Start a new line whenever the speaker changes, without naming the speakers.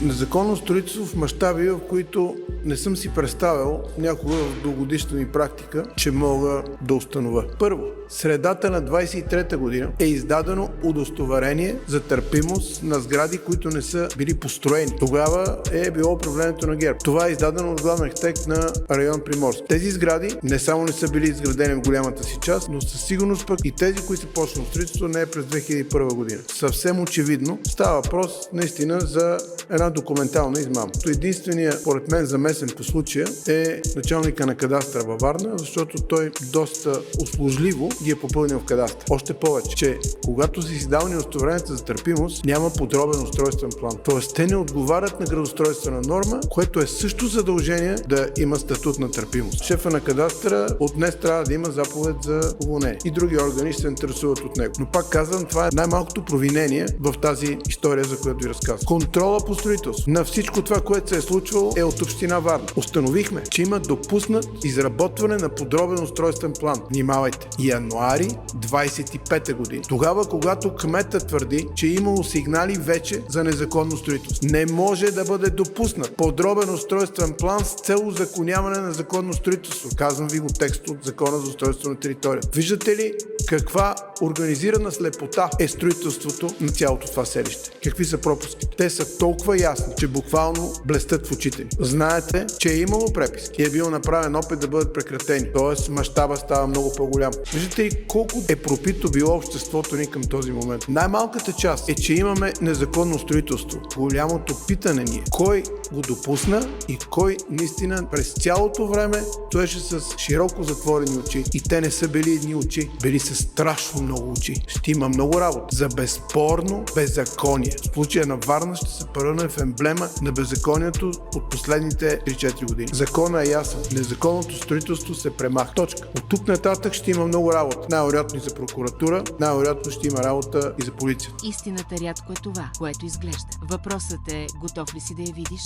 Незаконно строителство в мащаби, в които не съм си представил някога в дългогодишната ми практика, че мога да установя. Първо, средата на 23-та година е издадено удостоверение за търпимост на сгради, които не са били построени. Тогава е било управлението на ГЕРБ. Това е издадено от главен архитект на район Приморски. Тези сгради не само не са били изградени в голямата си част, но със сигурност пък и тези, които са почнали строителство, не е през 2001 година. Съвсем очевидно става въпрос наистина за една документална измама. Единственият, според мен, замесен по случая е началника на кадастъра във Варна, защото той доста услужливо ги е попълнил в кадастър. Още повече, че когато са издавани удостоверенията за търпимост, няма подробен устройствен план. Тоест, те не отговарят на градоустройствена норма, което е също задължение да има статут на търпимост. Шефа на кадастъра от днес трябва да има заповед за уволнение. И други органи ще се интересуват от него. Но пак казвам, това е най-малкото провинение в тази история, за която ви разказвам. Контрола по строителство на всичко това, което се е случвало, е от община Варна. Установихме, че има допуснат изработване на подробен устройствен план. Внимавайте. Януари 25 година. Тогава, когато кметът твърди, че е имало сигнали вече за незаконно строителство. Не може да бъде допуснат подробен устройствен план с цел узаконяване на законно строителство. Казвам ви го текст от Закона за устройство на територията. Виждате ли каква организирана слепота е строителството на цялото това селище? Какви са пропуските? Те са толкова ясни, че буквално блестят в очите ни. Знаете, че е имало преписки и е бил направен опит да бъдат прекратени. Тоест, мащаба става много по-голям. Виждате ли колко е пропито било обществото ни към този момент? Най-малката част е, че имаме незаконно строителство. Голямото питане ни е кой го допусна и кой наистина през цялото време стоеше с широко затворени очи. И те не са били едни очи, били са страшно много очи. Ще има много работа за безспорно беззаконие. В случая на Варна ще се превърне в емблема на беззаконието от последните 3-4 години. Законът е ясен. Незаконното строителство се премахва. Точка. От тук нататък ще има много работа. Най-вероятно и за прокуратура, най-вероятно ще има работа и за полиция.
Истината рядко е това, което изглежда. Въпросът е, готов ли си да я видиш?